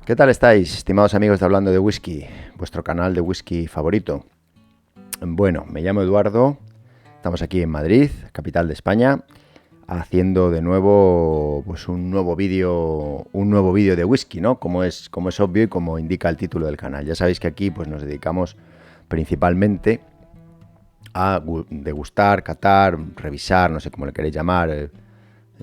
¿Qué tal estáis, estimados amigos de Hablando de Whisky, vuestro canal de whisky favorito? Bueno, me llamo Eduardo, estamos aquí en Madrid, capital de España, haciendo de nuevo pues un nuevo vídeo de whisky, ¿no? Como es obvio y como indica el título del canal. Ya sabéis que aquí pues nos dedicamos principalmente a degustar, catar, revisar, no sé cómo le queréis llamar,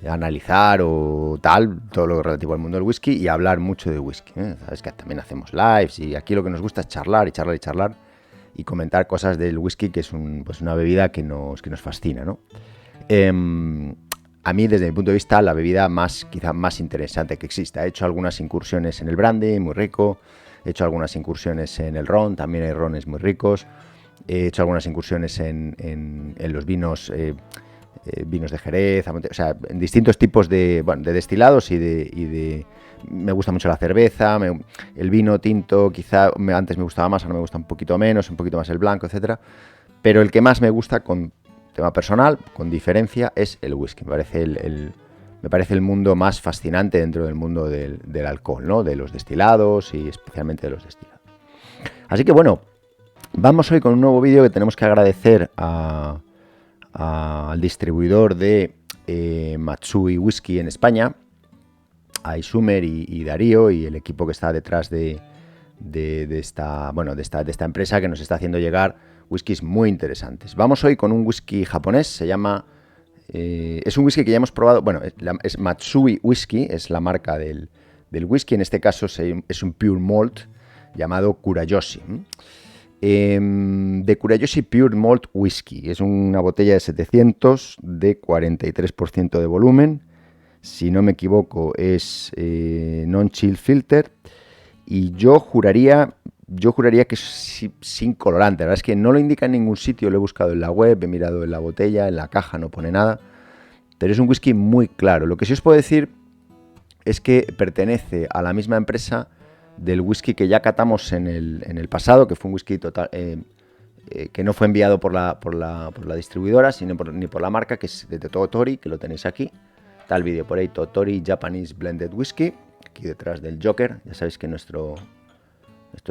analizar o tal, todo lo relativo al mundo del whisky y hablar mucho de whisky. Sabes que también hacemos lives y aquí lo que nos gusta es charlar y charlar y charlar y comentar cosas del whisky, que es pues una bebida que nos fascina, ¿no? A mí, desde mi punto de vista, la bebida quizá más interesante que exista. He hecho algunas incursiones en el brandy, muy rico. He hecho algunas incursiones en el ron, también hay rones muy ricos. He hecho algunas incursiones en los vinos, vinos de Jerez, o sea, en distintos tipos de destilados me gusta mucho la cerveza, el vino tinto, quizá antes me gustaba más, ahora me gusta un poquito menos, un poquito más el blanco, etcétera. Pero el que más me gusta, con tema personal, con diferencia, es el whisky. Me parece el mundo más fascinante dentro del mundo del alcohol, ¿no? De los destilados y especialmente de los destilados. Así que bueno, vamos hoy con un nuevo vídeo que tenemos que agradecer al distribuidor de Matsui Whisky en España, a Isumer y Darío y el equipo que está detrás de esta empresa, que nos está haciendo llegar whiskies muy interesantes. Vamos hoy con un whisky japonés, se llama... es un whisky que ya hemos probado, bueno, es Matsui Whisky, es la marca del whisky, en este caso es un Pure Malt llamado Kurayoshi. De Kurayoshi Pure Malt Whisky, es una botella de 700 de 43% de volumen, si no me equivoco es non-chill filter, y yo juraría que es sin colorante. La verdad es que no lo indica en ningún sitio, lo he buscado en la web, he mirado en la botella, en la caja no pone nada, pero es un whisky muy claro. Lo que sí os puedo decir es que pertenece a la misma empresa del whisky que ya catamos en el pasado, que fue un whisky total, que no fue enviado por la distribuidora, sino ni por la marca, que es de Totori, que lo tenéis aquí. Está el vídeo por ahí, Totori Japanese Blended Whisky, aquí detrás del Joker. Ya sabéis que nuestro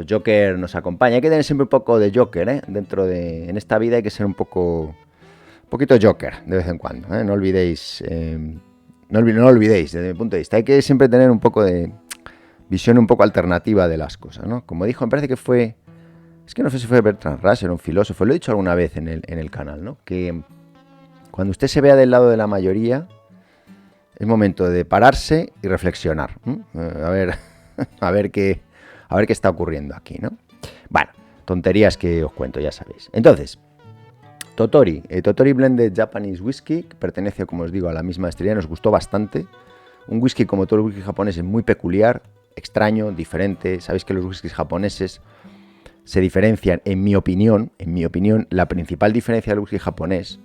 Joker nos acompaña. Hay que tener siempre un poco de Joker, en esta vida hay que ser un poquito Joker de vez en cuando, ¿eh? No olvidéis, no lo olvidéis desde mi punto de vista. Hay que siempre tener un poco de visión un poco alternativa de las cosas, ¿no? Como dijo, me parece que fue... Es que no sé si fue Bertrand Russell, un filósofo, lo he dicho alguna vez en el canal, ¿no? Que cuando usted se vea del lado de la mayoría, es momento de pararse y reflexionar. A ver qué está ocurriendo aquí, ¿no? Bueno, tonterías que os cuento, ya sabéis. Entonces, Totori Blended Japanese Whisky, que pertenece, como os digo, a la misma destilería, nos gustó bastante. Un whisky, como todo el whisky japonés, es muy peculiar, extraño, diferente. Sabéis que los whiskies japoneses se diferencian, en mi opinión, la principal diferencia del whisky japonés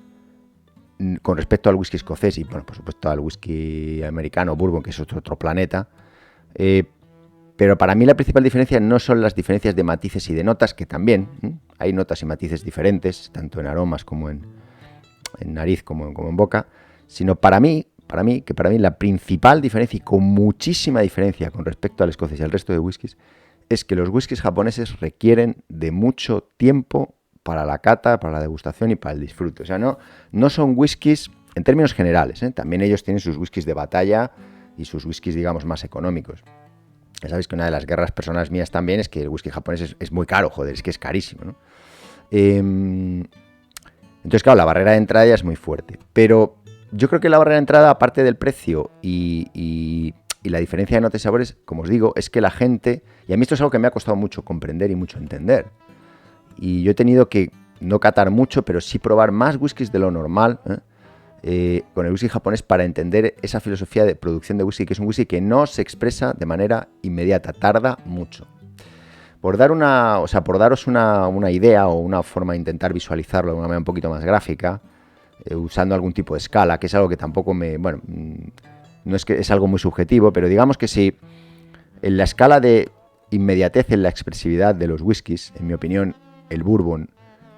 con respecto al whisky escocés y, bueno, por supuesto al whisky americano, bourbon, que es otro planeta, pero para mí la principal diferencia no son las diferencias de matices y de notas, que también hay notas y matices diferentes, tanto en aromas como en nariz como en boca, sino para mí la principal diferencia, y con muchísima diferencia con respecto al escocés y al resto de whiskies, es que los whiskies japoneses requieren de mucho tiempo para la cata, para la degustación y para el disfrute. O sea, no son whiskies, en términos generales, también ellos tienen sus whiskies de batalla y sus whiskies, digamos, más económicos. Ya sabéis que una de las guerras personales mías también es que el whisky japonés es muy caro, joder, es que es carísimo, ¿no? Entonces, claro, la barrera de entrada ya es muy fuerte. Pero yo creo que la barrera de entrada, aparte del precio y la diferencia de notas y sabores, como os digo, es que la gente... Y a mí esto es algo que me ha costado mucho comprender y mucho entender. Y yo he tenido que no catar mucho, pero sí probar más whiskies de lo normal, con el whisky japonés, para entender esa filosofía de producción de whisky, que es un whisky que no se expresa de manera inmediata, tarda mucho. Por daros una idea o una forma de intentar visualizarlo de una manera un poquito más gráfica, usando algún tipo de escala, que es algo que tampoco no es que es algo muy subjetivo, pero digamos que si en la escala de inmediatez en la expresividad de los whiskies, en mi opinión, el bourbon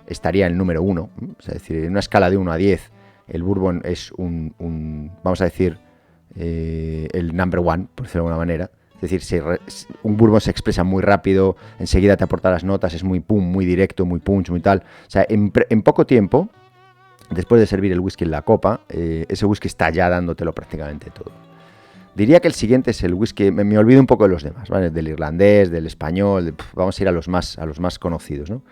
estaría en el número 1, es decir, en una escala de 1 a 10, el bourbon es vamos a decir, el number one, por decirlo de alguna manera, Es decir, un bourbon se expresa muy rápido, enseguida te aporta las notas, es muy pum, muy directo, muy punch, muy tal. O sea, en poco tiempo, después de servir el whisky en la copa, ese whisky está ya dándotelo prácticamente todo. Diría que el siguiente es el whisky, me olvido un poco de los demás, ¿vale? Del irlandés, del español, vamos a ir a los más conocidos, ¿no?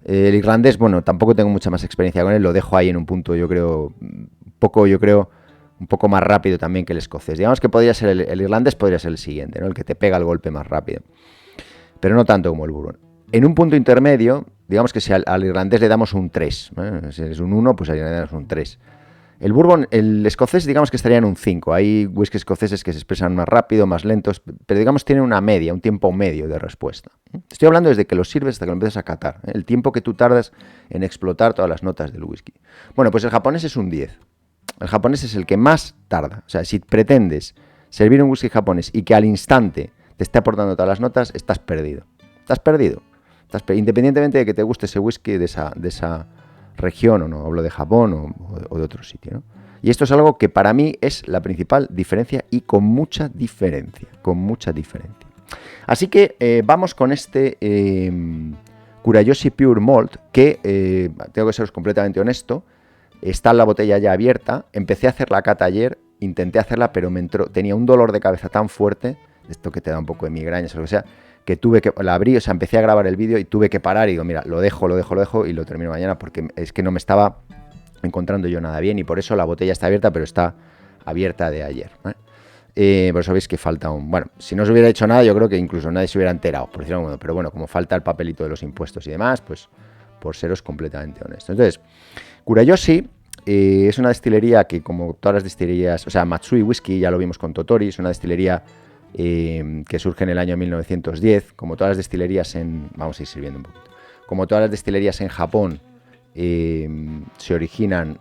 El irlandés, bueno, tampoco tengo mucha más experiencia con él, lo dejo ahí en un punto, yo creo, un poco más rápido también que el escocés. Digamos que podría ser el irlandés, podría ser el siguiente, ¿no? El que te pega el golpe más rápido, pero no tanto como el bourbon. En un punto intermedio, digamos que si al irlandés le damos un 3, si es un 1, pues al irlandés le damos un 3. El bourbon, el escocés, digamos que estaría en un 5. Hay whiskies escoceses que se expresan más rápido, más lentos, pero digamos tienen una media, un tiempo medio de respuesta. Estoy hablando desde que lo sirves hasta que lo empiezas a catar, el tiempo que tú tardas en explotar todas las notas del whisky. Bueno, pues el japonés es un 10. El japonés es el que más tarda. O sea, si pretendes servir un whisky japonés y que al instante te esté aportando todas las notas, estás perdido. Estás perdido. Independientemente de que te guste ese whisky de esa región o no, hablo de Japón o de otro sitio, ¿no? Y esto es algo que para mí es la principal diferencia y con mucha diferencia, Así que vamos con este Kurayoshi Pure Malt que, tengo que seros completamente honesto, está en la botella ya abierta. Empecé a hacer la cata ayer, intenté hacerla, pero tenía un dolor de cabeza tan fuerte, esto que te da un poco de migrañas o lo que sea, que tuve que, la abrí, o sea, empecé a grabar el vídeo y tuve que parar y digo, mira, lo dejo y lo termino mañana porque es que no me estaba encontrando yo nada bien y por eso la botella está abierta, pero está abierta de ayer, ¿eh? Por eso veis que falta bueno, si no se hubiera hecho nada, yo creo que incluso nadie se hubiera enterado, por decirlo de algún modo, pero bueno, como falta el papelito de los impuestos y demás, pues por seros completamente honesto. Entonces, Kurayoshi es una destilería que, como todas las destilerías, o sea, Matsui Whisky, ya lo vimos con Totori, es una destilería que surge en el año 1910, como todas las destilerías vamos a ir sirviendo un poquito, como todas las destilerías en Japón se originan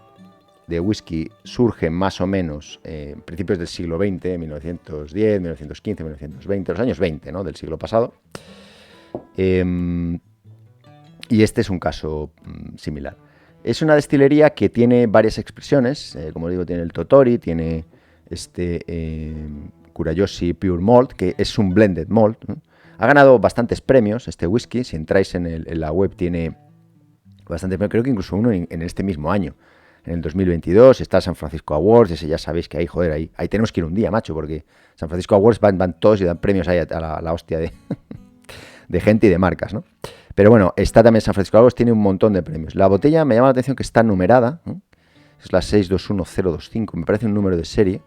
de whisky, surgen más o menos principios del siglo XX, 1910, 1915, 1920, los años 20, ¿no? Del siglo pasado, y este es un caso similar. Es una destilería que tiene varias expresiones, como digo, tiene el Totori, tiene Kurayoshi Pure Malt, que es un blended malt, ¿no? Ha ganado bastantes premios este whisky. Si entráis en la web tiene bastantes premios, creo que incluso uno en este mismo año, en el 2022, está el San Francisco Awards, ese ya sabéis que ahí tenemos que ir un día, macho, porque San Francisco Awards van todos y dan premios ahí a la hostia de gente y de marcas, ¿no? Pero bueno, está también San Francisco Awards, tiene un montón de premios. La botella me llama la atención que está numerada, ¿no? Es la 621025, me parece un número de serie,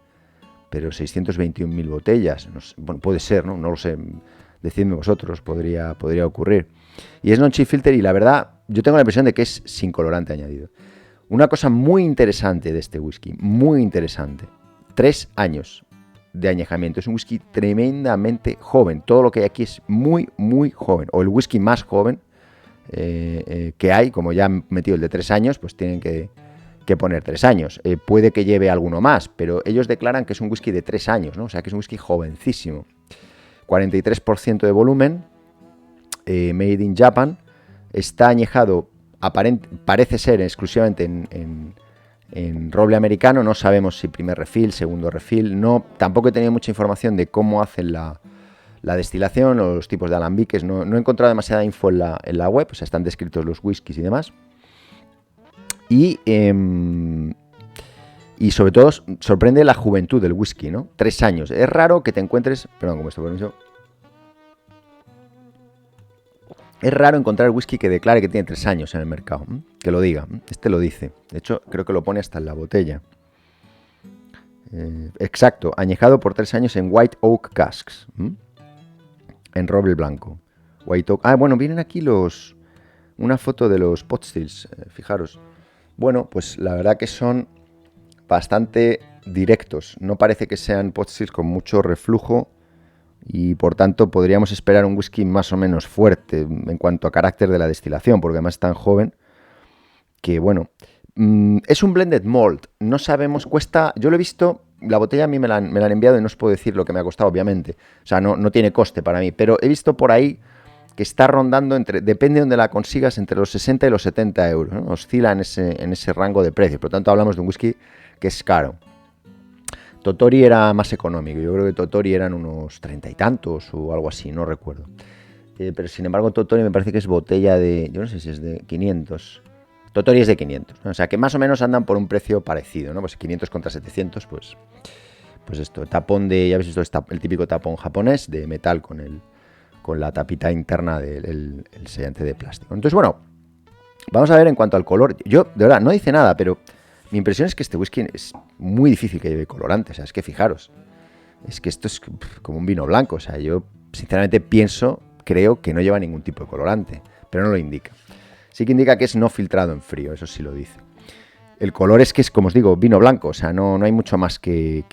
pero 621.000 botellas, no sé, bueno, puede ser, ¿no? No lo sé, decidme vosotros, podría ocurrir. Y es non-chill filter y la verdad, yo tengo la impresión de que es sin colorante añadido. Una cosa muy interesante de este whisky, muy interesante, 3 años de añejamiento, es un whisky tremendamente joven, todo lo que hay aquí es muy, muy joven, o el whisky más joven que hay, como ya han metido el de 3 años, pues tienen que poner 3 años. Puede que lleve alguno más, pero ellos declaran que es un whisky de 3 años, ¿no? O sea, que es un whisky jovencísimo. 43% de volumen, made in Japan, está añejado, parece ser exclusivamente en roble americano, no sabemos si primer refill, segundo refill, tampoco he tenido mucha información de cómo hacen la destilación o los tipos de alambiques, no he encontrado demasiada info en la web, o sea, están descritos los whiskies y demás. Y sobre todo sorprende la juventud del whisky, ¿no? 3 años. Es raro que te encuentres... Perdón, con vuestro permiso. Es raro encontrar whisky que declare que tiene 3 años en el mercado. Que lo diga. Este lo dice. De hecho, creo que lo pone hasta en la botella. Exacto. Añejado por 3 años en White Oak Casks. En roble blanco. White Oak... Ah, bueno, vienen aquí una foto de los pot stills. Fijaros. Bueno, pues la verdad que son bastante directos. No parece que sean pot stills con mucho reflujo y por tanto podríamos esperar un whisky más o menos fuerte en cuanto a carácter de la destilación, porque además es tan joven que, bueno, es un blended malt. No sabemos, yo lo he visto, la botella a mí me la han enviado y no os puedo decir lo que me ha costado, obviamente. O sea, no tiene coste para mí, pero he visto por ahí que está rondando, depende de donde la consigas, entre los 60 y los 70 euros, ¿no? Oscila en ese rango de precios. Por lo tanto, hablamos de un whisky que es caro. Totori era más económico. Yo creo que Totori eran unos 30 y tantos o algo así, no recuerdo. Pero sin embargo Totori me parece que es botella de... Yo no sé si es de 500. Totori es de 500, ¿no? O sea que más o menos andan por un precio parecido, ¿no? Pues 500 contra 700, pues esto, tapón de... Ya habéis visto el típico tapón japonés de metal con la tapita interna del sellante de plástico. Entonces, bueno, vamos a ver en cuanto al color. Yo, de verdad, no dice nada, pero mi impresión es que este whisky es muy difícil que lleve colorante. O sea, es que fijaros, es que esto es como un vino blanco. O sea, yo sinceramente creo que no lleva ningún tipo de colorante, pero no lo indica. Sí que indica que es no filtrado en frío, eso sí lo dice. El color es que es, como os digo, vino blanco. O sea, no hay mucho más que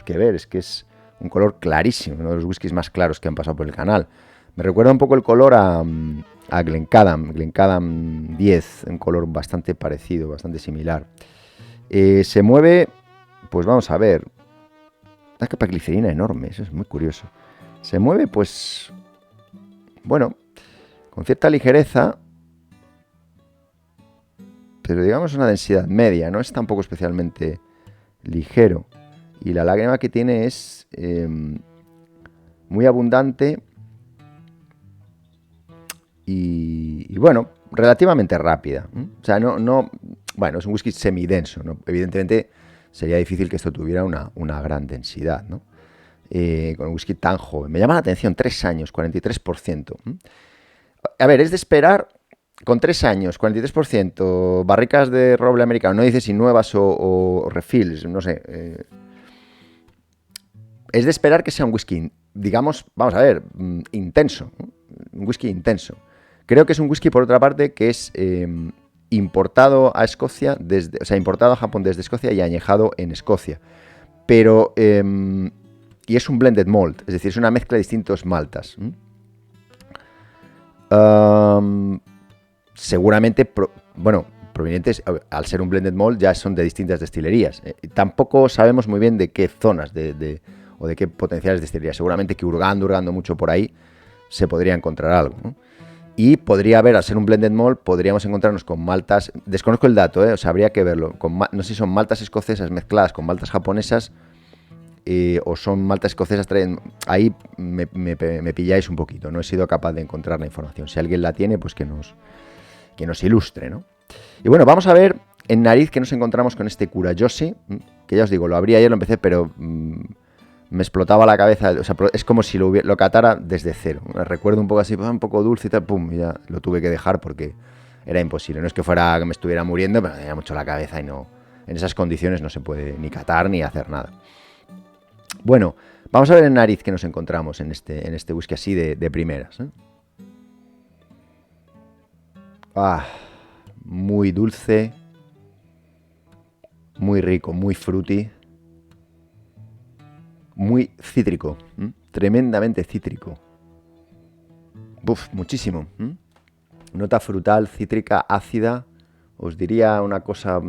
ver. Es que es un color clarísimo, uno de los whiskies más claros que han pasado por el canal. Me recuerda un poco el color a Glencadam 10, un color bastante parecido, bastante similar. Se mueve, pues vamos a ver, una capa de glicerina enorme, eso es muy curioso. Se mueve, pues, bueno, con cierta ligereza, pero digamos una densidad media, no es tampoco especialmente ligero. Y la lágrima que tiene es muy abundante y bueno, relativamente rápida. O sea, bueno, es un whisky semidenso, ¿no? Evidentemente sería difícil que esto tuviera una gran densidad, ¿no? Con un whisky tan joven. Me llama la atención, 3 años, 43%. A ver, es de esperar, con 3 años, 43%, barricas de roble americano, no dice si nuevas o refills, no sé. Es de esperar que sea un whisky, digamos, vamos a ver, intenso, ¿no? Un whisky intenso. Creo que es un whisky, por otra parte, que es importado a Escocia, importado a Japón desde Escocia y añejado en Escocia. Pero, y es un blended malt, es decir, es una mezcla de distintos maltas. Seguramente, provenientes, al ser un blended malt, ya son de distintas destilerías. Tampoco sabemos muy bien de qué zonas o de qué potenciales destilerías. Seguramente que hurgando mucho por ahí se podría encontrar algo, ¿no? Y podría haber, al ser un blended malt, podríamos encontrarnos con maltas, desconozco el dato, o sea, habría que verlo, no sé si son maltas escocesas mezcladas con maltas japonesas o son maltas escocesas, ahí me pilláis un poquito, no he sido capaz de encontrar la información. Si alguien la tiene, pues que nos ilustre, ¿no? Y bueno, vamos a ver en nariz que nos encontramos con este Kurayoshi, que ya os digo, lo abrí ayer, lo empecé, pero me explotaba la cabeza, o sea, es como si lo catara desde cero. Me recuerdo un poco así, un poco dulce y tal, pum, y ya lo tuve que dejar porque era imposible. No es que fuera que me estuviera muriendo, pero me tenía mucho la cabeza y no, en esas condiciones no se puede ni catar ni hacer nada. Bueno, vamos a ver en nariz que nos encontramos en este whisky así de primeras. Muy dulce, muy rico, muy fruity. Muy cítrico, tremendamente cítrico. Muchísimo. Nota frutal, cítrica, ácida. Os diría una cosa...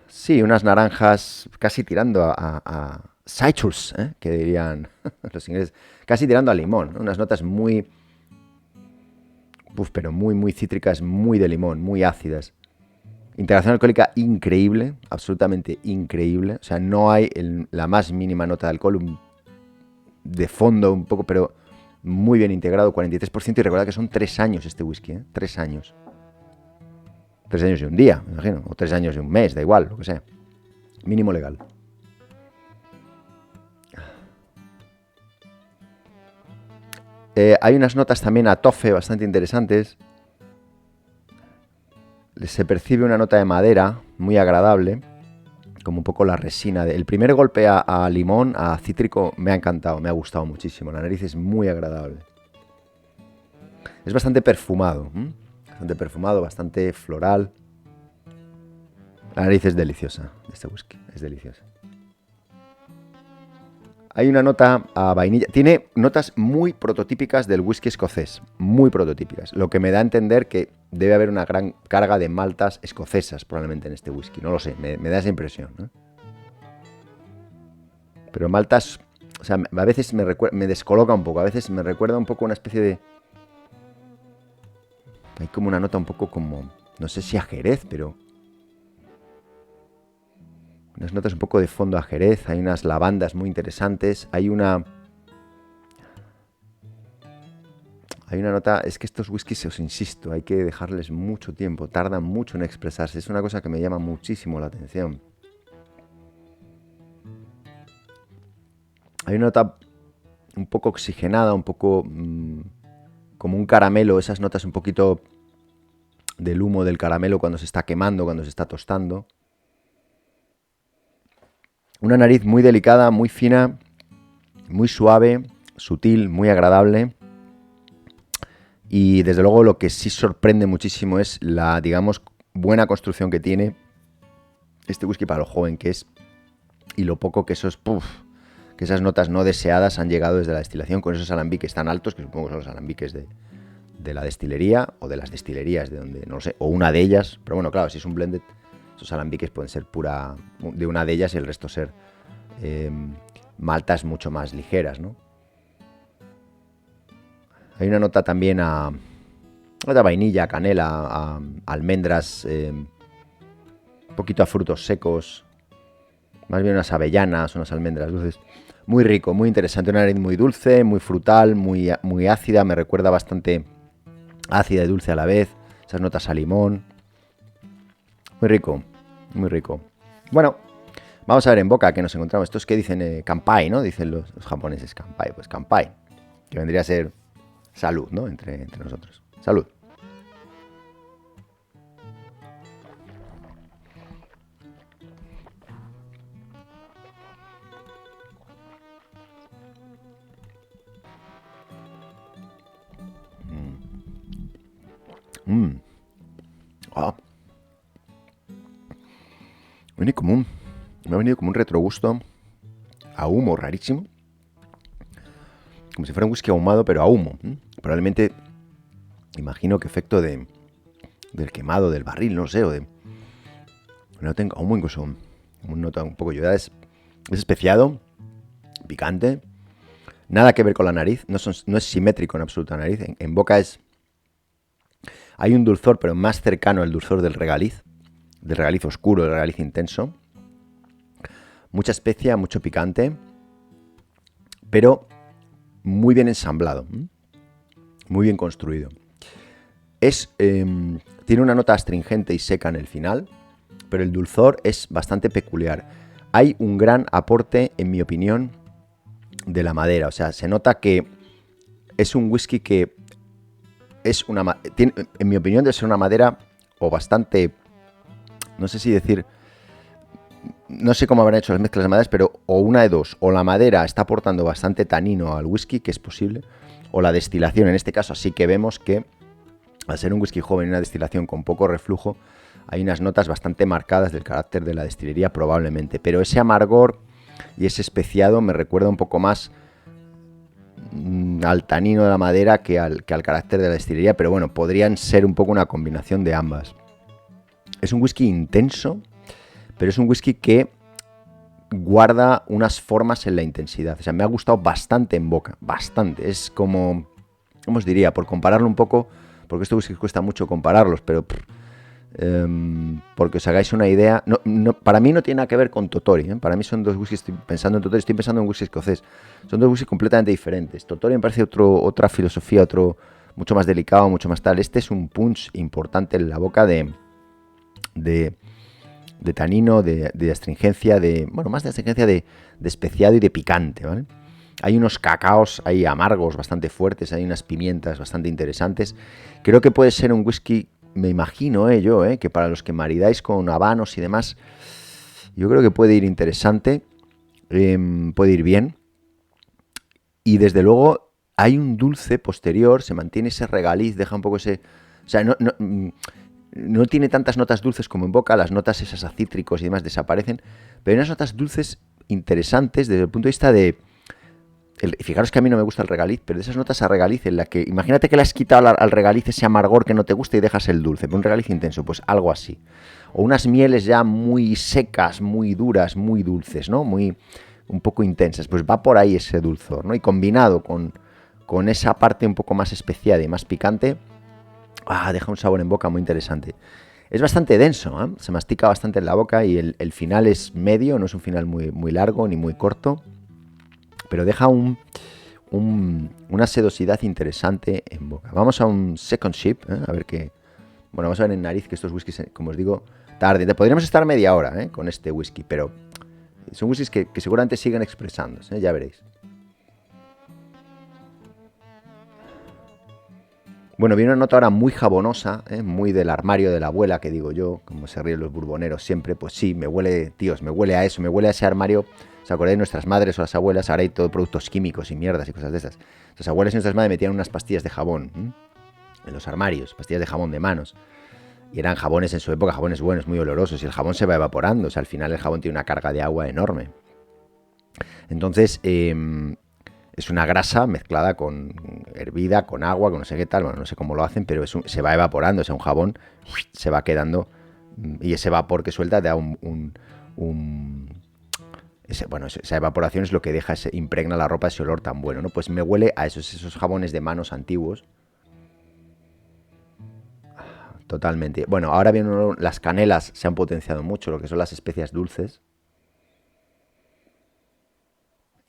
sí, unas naranjas casi tirando a citrus, que dirían los ingleses. Casi tirando a limón, ¿no? Unas notas muy... pero muy cítricas, muy de limón, muy ácidas. Integración alcohólica increíble, absolutamente increíble. O sea, no hay la más mínima nota de alcohol, de fondo un poco, pero muy bien integrado, 43%. Y recuerda que son 3 años este whisky, 3 años. 3 años y un día, me imagino. O 3 años y un mes, da igual, lo que sea. Mínimo legal. Hay unas notas también a tofe bastante interesantes. Se percibe una nota de madera muy agradable, como un poco la resina. El primer golpe a limón, a cítrico, me ha encantado, me ha gustado muchísimo. La nariz es muy agradable. Es bastante perfumado, bastante floral. La nariz es deliciosa, este whisky, es deliciosa. Hay una nota a vainilla. Tiene notas muy prototípicas del whisky escocés. Muy prototípicas. Lo que me da a entender que debe haber una gran carga de maltas escocesas probablemente en este whisky. No lo sé, me da esa impresión, ¿no? Pero maltas... O sea, a veces me descoloca un poco. A veces me recuerda un poco una especie de... Hay como una nota un poco como... No sé si a Jerez, pero... unas notas un poco de fondo a Jerez, hay unas lavandas muy interesantes, hay una nota, es que estos whiskies, os insisto, hay que dejarles mucho tiempo, tardan mucho en expresarse, es una cosa que me llama muchísimo la atención. Hay una nota un poco oxigenada, un poco como un caramelo, esas notas un poquito del humo del caramelo cuando se está quemando, cuando se está tostando. Una nariz muy delicada, muy fina, muy suave, sutil, muy agradable. Y desde luego lo que sí sorprende muchísimo es la, digamos, buena construcción que tiene este whisky para lo joven que es y lo poco que que esas notas no deseadas han llegado desde la destilación con esos alambiques tan altos, que supongo que son los alambiques de la destilería o de las destilerías de donde, no lo sé, o una de ellas. Pero bueno, claro, si es un blended, esos alambiques pueden ser pura de una de ellas y el resto ser maltas mucho más ligeras, ¿no? Hay una nota también a vainilla, canela, a almendras, un poquito a frutos secos, más bien unas avellanas, unas almendras dulces. Muy rico, muy interesante, una nariz muy dulce, muy frutal, muy ácida, me recuerda bastante ácida y dulce a la vez, esas notas a limón. Muy rico, muy rico. Bueno, vamos a ver en boca que nos encontramos. Estos que dicen Kanpai, ¿no? Dicen los japoneses Kanpai, pues Kanpai, que vendría a ser salud, ¿no? Entre nosotros. Salud. Ah. Me ha venido como un retrogusto a humo rarísimo. Como si fuera un whisky ahumado, pero a humo. Probablemente, imagino que efecto del quemado del barril, no sé, o de... No tengo humo, incluso un nota un poco ayudada. Es especiado, picante. Nada que ver con la nariz, no es simétrico en absoluto la nariz. En boca hay un dulzor, pero más cercano al dulzor del regaliz oscuro, del regaliz intenso. Mucha especia, mucho picante, pero muy bien ensamblado, muy bien construido. Tiene una nota astringente y seca en el final, pero el dulzor es bastante peculiar. Hay un gran aporte, en mi opinión, de la madera. O sea, se nota que es un whisky que es en mi opinión, debe ser una madera o bastante, no sé si decir, no sé cómo habrán hecho las mezclas de maderas, pero o una de dos, o la madera está aportando bastante tanino al whisky, que es posible, o la destilación, en este caso sí que vemos que al ser un whisky joven y una destilación con poco reflujo, hay unas notas bastante marcadas del carácter de la destilería probablemente, pero ese amargor y ese especiado me recuerda un poco más al tanino de la madera que al carácter de la destilería, pero bueno, podrían ser un poco una combinación de ambas. Es un whisky intenso, pero es un whisky que guarda unas formas en la intensidad. O sea, me ha gustado bastante en boca, bastante. Es como, ¿cómo os diría? Por compararlo un poco, porque estos whiskies cuesta mucho compararlos, pero porque os hagáis una idea, para mí no tiene nada que ver con Totori, ¿eh? Para mí son dos whiskies, estoy pensando en Totori, estoy pensando en whisky escocés. Son dos whiskies completamente diferentes. Totori me parece otra filosofía, mucho más delicado, mucho más tal. Este es un punch importante en la boca de tanino, de astringencia, más de astringencia, de especiado y de picante, ¿vale? Hay unos cacaos ahí amargos bastante fuertes, hay unas pimientas bastante interesantes. Creo que puede ser un whisky, me imagino que para los que maridáis con habanos y demás, yo creo que puede ir interesante, puede ir bien. Y desde luego hay un dulce posterior, se mantiene ese regaliz, deja un poco ese... O sea, no tiene tantas notas dulces como en boca, las notas esas a cítricos y demás desaparecen, pero hay unas notas dulces interesantes desde el punto de vista de... Fijaros que a mí no me gusta el regaliz, pero de esas notas a regaliz en la que... Imagínate que le has quitado al regaliz ese amargor que no te gusta y dejas el dulce, pero un regaliz intenso, pues algo así. O unas mieles ya muy secas, muy duras, muy dulces, ¿no? Un poco intensas, pues va por ahí ese dulzor, ¿no? Y combinado con esa parte un poco más especiada y más picante, deja un sabor en boca muy interesante. Es bastante denso, ¿eh? Se mastica bastante en la boca y el final es medio, no es un final muy largo ni muy corto, pero deja una sedosidad interesante en boca. Vamos a un second sip, ¿eh? A ver qué... Bueno, vamos a ver en nariz que estos whiskies, como os digo, tarde. Podríamos estar media hora, ¿eh? Con este whisky, pero son whiskies que seguramente siguen expresándose, ¿eh? Ya veréis. Bueno, viene una nota ahora muy jabonosa, muy del armario de la abuela, que digo yo, como se ríen los burboneros siempre. Pues sí, me huele, tíos, me huele a eso, me huele a ese armario. ¿Os acordáis de nuestras madres o las abuelas? Ahora hay todo productos químicos y mierdas y cosas de esas. Las abuelas y nuestras madres metían unas pastillas de jabón en los armarios, pastillas de jabón de manos. Y eran jabones en su época, jabones buenos, muy olorosos. Y el jabón se va evaporando, o sea, al final el jabón tiene una carga de agua enorme. Entonces, es una grasa mezclada con hervida, con agua, con no sé qué tal, bueno, no sé cómo lo hacen, pero se va evaporando, o sea, un jabón se va quedando y ese vapor que suelta da esa evaporación es lo que deja, impregna la ropa ese olor tan bueno, ¿no? Pues me huele a esos jabones de manos antiguos. Totalmente. Bueno, ahora bien, las canelas se han potenciado mucho, lo que son las especias dulces.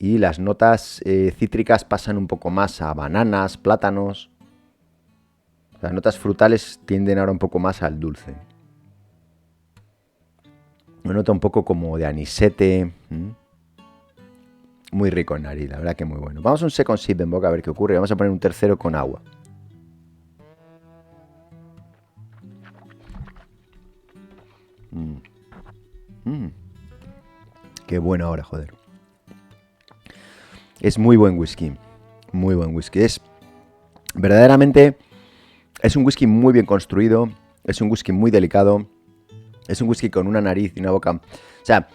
Y las notas cítricas pasan un poco más a bananas, plátanos. Las notas frutales tienden ahora un poco más al dulce. Me nota un poco como de anisete. Muy rico en nariz, la verdad que muy bueno. Vamos a un second sip en boca a ver qué ocurre. Vamos a poner un tercero con agua. Qué bueno ahora, joder. Es muy buen whisky. Muy buen whisky. Verdaderamente, es un whisky muy bien construido. Es un whisky muy delicado. Es un whisky con una nariz y una boca. O sea,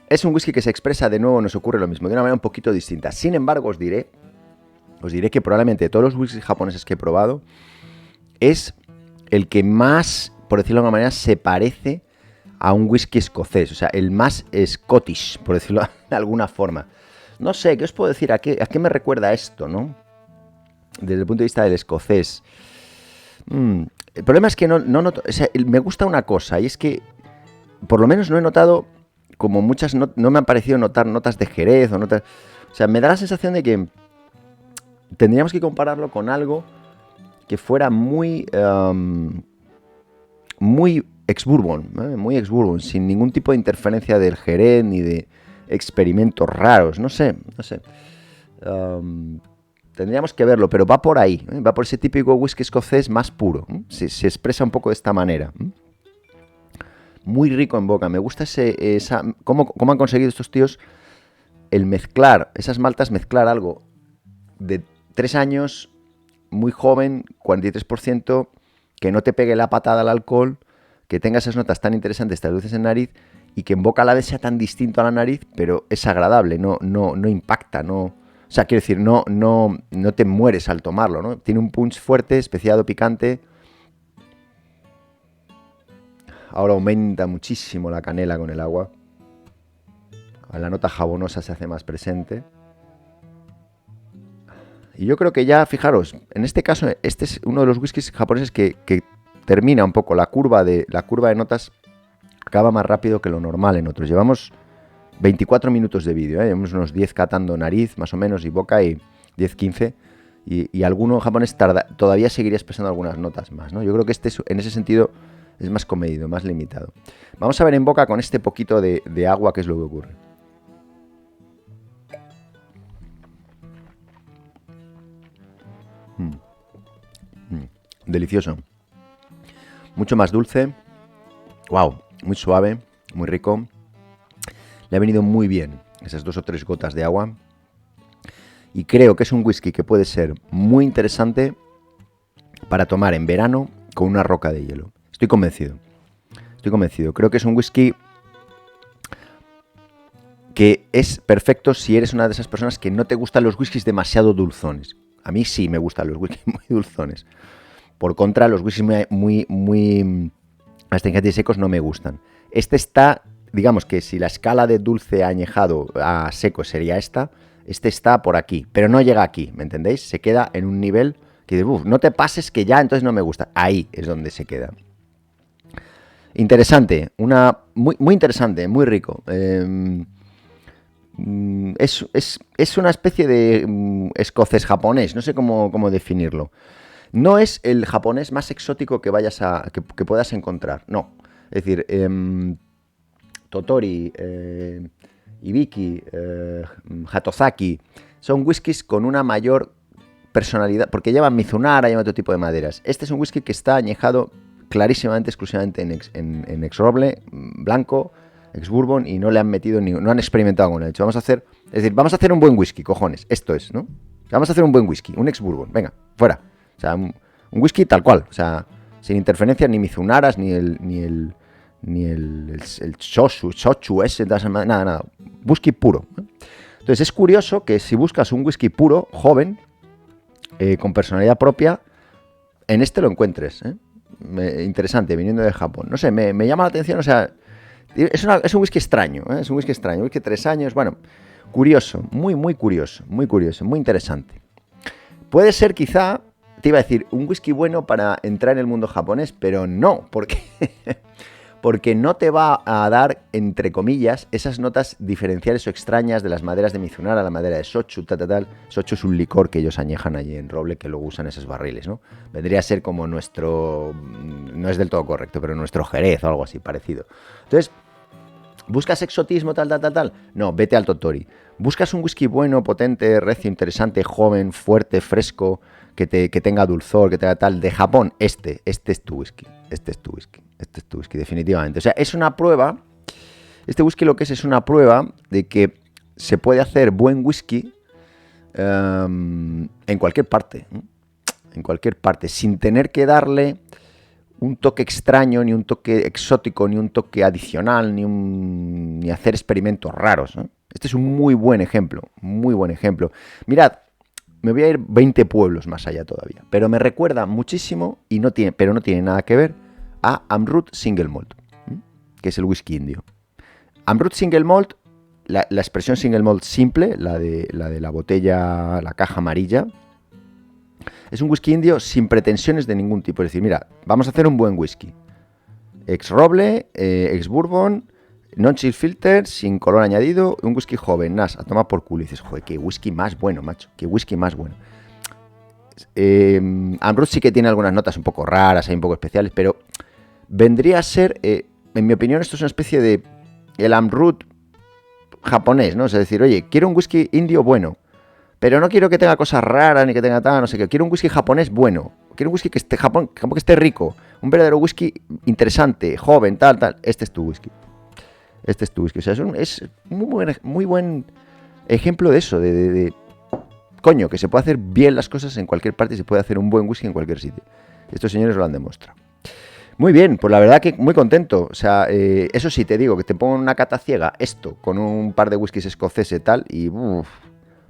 es un whisky que se expresa, de nuevo nos ocurre lo mismo, de una manera un poquito distinta. Sin embargo, os diré que probablemente de todos los whiskies japoneses que he probado, es el que más, por decirlo de alguna manera, se parece a un whisky escocés. O sea, el más Scottish, por decirlo de alguna forma. No sé, ¿qué os puedo decir? ¿A qué me recuerda esto, no? Desde el punto de vista del escocés. El problema es que no noto, o sea, me gusta una cosa, y es que por lo menos no he notado, como muchas, no me han parecido notar notas de Jerez o notas. O sea, me da la sensación de que tendríamos que compararlo con algo que fuera muy ex-bourbon, ¿eh? Muy ex-bourbon, sin ningún tipo de interferencia del Jerez ni de experimentos raros, no sé. Tendríamos que verlo, pero va por ahí, ¿eh? Va por ese típico whisky escocés más puro, ¿eh? Se expresa un poco de esta manera. Muy rico en boca, me gusta cómo han conseguido estos tíos el mezclar, esas maltas, mezclar algo de 3 años, muy joven, 43%, que no te pegue la patada al alcohol, que tenga esas notas tan interesantes, tan dulces en nariz, y que en boca a la vez sea tan distinto a la nariz, pero es agradable, no impacta, no... O sea, quiero decir, no te mueres al tomarlo, ¿no? Tiene un punch fuerte, especiado, picante. Ahora aumenta muchísimo la canela con el agua. La nota jabonosa se hace más presente. Y yo creo que ya, fijaros, en este caso, este es uno de los whiskies japoneses que termina un poco la curva de notas, acaba más rápido que lo normal en otros. Llevamos 24 minutos de vídeo, llevamos unos 10 catando nariz, más o menos, y boca, y 10-15. Y alguno japonés todavía seguiría expresando algunas notas más, ¿no? Yo creo que este, en ese sentido, es más comedido, más limitado. Vamos a ver en boca con este poquito de agua qué es lo que ocurre. Delicioso. Mucho más dulce. Wow, muy suave, muy rico. Le ha venido muy bien esas 2 o 3 gotas de agua. Y creo que es un whisky que puede ser muy interesante para tomar en verano con una roca de hielo. Estoy convencido. Creo que es un whisky que es perfecto si eres una de esas personas que no te gustan los whiskies demasiado dulzones. A mí sí me gustan los whiskies muy dulzones. Por contra, los whiskies muy astringentes y secos no me gustan. Este está, digamos que si la escala de dulce a añejado a seco sería esta, este está por aquí, pero no llega aquí, ¿me entendéis? Se queda en un nivel Que dices, "Uf, no te pases que ya entonces no me gusta". Ahí es donde se queda. Interesante, muy, muy interesante, muy rico. Es una especie de escocés japonés, no sé cómo definirlo. No es el japonés más exótico que que puedas encontrar, no. Es decir, Totori, Ibiki, Hatozaki, son whiskies con una mayor personalidad, porque llevan Mizunara, llevan otro tipo de maderas. Este es un whisky que está añejado clarísimamente, exclusivamente en ex-roble, blanco, ex-bourbon, y no le han metido no han experimentado con él. Vamos a hacer un buen whisky, cojones, esto es, ¿no? Vamos a hacer un buen whisky, un ex-bourbon, venga, fuera. O sea, un whisky tal cual, o sea, sin interferencias ni Mizunaras, ni el shochu ese, nada, whisky puro. Entonces es curioso que si buscas un whisky puro, joven, con personalidad propia, en este lo encuentres, ¿eh? Interesante, viniendo de Japón. No sé, me llama la atención, o sea, es un whisky extraño, ¿eh? Es un whisky extraño, whisky 3 años, bueno, curioso, muy, muy curioso, muy interesante. Puede ser quizá, te iba a decir, un whisky bueno para entrar en el mundo japonés, pero no, porque no te va a dar, entre comillas, esas notas diferenciales o extrañas de las maderas de Mizunara, la madera de Shochu, tal. Shochu es un licor que ellos añejan allí en roble, que luego usan esos barriles, ¿no? Vendría a ser como nuestro, no es del todo correcto, pero nuestro Jerez o algo así parecido. Entonces, ¿buscas exotismo, tal? No, vete al Totori. ¿Buscas un whisky bueno, potente, recio, interesante, joven, fuerte, fresco, que tenga dulzor, que tenga tal, de Japón? Este es tu whisky. Este es tu whisky, definitivamente. O sea, es una prueba. Este whisky lo que es una prueba de que se puede hacer buen whisky en cualquier parte. En cualquier parte, sin tener que darle un toque extraño, ni un toque exótico, ni un toque adicional, ni hacer experimentos raros, ¿no? Este es un muy buen ejemplo, muy buen ejemplo. Mirad, me voy a ir 20 pueblos más allá todavía, pero me recuerda muchísimo, pero no tiene nada que ver, a Amrut Single Malt, que es el whisky indio. Amrut Single Malt, la expresión Single Malt simple, la de la botella, la caja amarilla, es un whisky indio sin pretensiones de ningún tipo. Es decir, mira, vamos a hacer un buen whisky. Ex-roble, ex-bourbon, non-chill filter, sin color añadido, un whisky joven, a tomar por culo. Y dices, joder, qué whisky más bueno, macho, qué whisky más bueno. Amrut sí que tiene algunas notas un poco raras, hay un poco especiales, pero vendría a ser, en mi opinión, esto es una especie de el Amrut japonés, ¿no? Es decir, oye, quiero un whisky indio bueno, pero no quiero que tenga cosas raras ni que tenga tal, no sé qué. Quiero un whisky japonés bueno. Quiero un whisky que esté que esté rico. Un verdadero whisky interesante, joven, tal. Este es tu whisky. O sea, es muy buen ejemplo de eso, coño, que se puede hacer bien las cosas en cualquier parte y se puede hacer un buen whisky en cualquier sitio. Estos señores lo han demostrado. Muy bien, pues la verdad que muy contento. O sea, eso sí, te digo, que te pongo una cata ciega, esto, con un par de whiskies escoceses y tal, y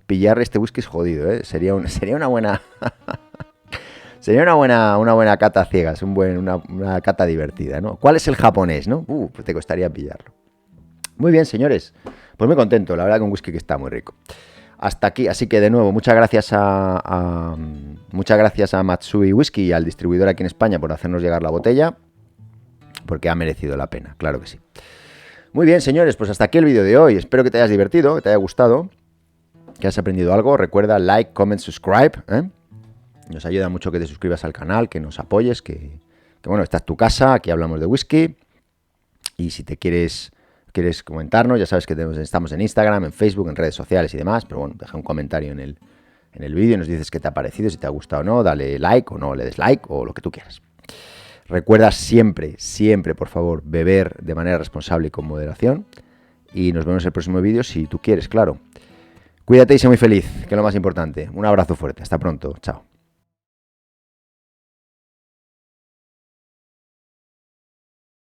pillar este whisky es jodido, ¿eh? Sería una buena... sería una buena cata ciega, es una cata divertida, ¿no? ¿Cuál es el japonés, no? Pues te costaría pillarlo. Muy bien, señores, pues muy contento, la verdad que un whisky que está muy rico. Hasta aquí, así que de nuevo, muchas gracias a Matsui Whisky y al distribuidor aquí en España por hacernos llegar la botella, porque ha merecido la pena, claro que sí. Muy bien, señores, pues hasta aquí el vídeo de hoy. Espero que te hayas divertido, que te haya gustado, que hayas aprendido algo. Recuerda, like, comment, subscribe, ¿eh? Nos ayuda mucho que te suscribas al canal, que nos apoyes, que bueno, esta es tu casa, aquí hablamos de whisky. Y si te quieres comentarnos, ya sabes que estamos en Instagram, en Facebook, en redes sociales y demás, pero bueno, deja un comentario en el vídeo y nos dices qué te ha parecido, si te ha gustado o no, dale like o no le des like o lo que tú quieras. Recuerda siempre, por favor, beber de manera responsable y con moderación, y nos vemos en el próximo vídeo si tú quieres, claro. Cuídate y sé muy feliz, que es lo más importante. Un abrazo fuerte, hasta pronto, chao.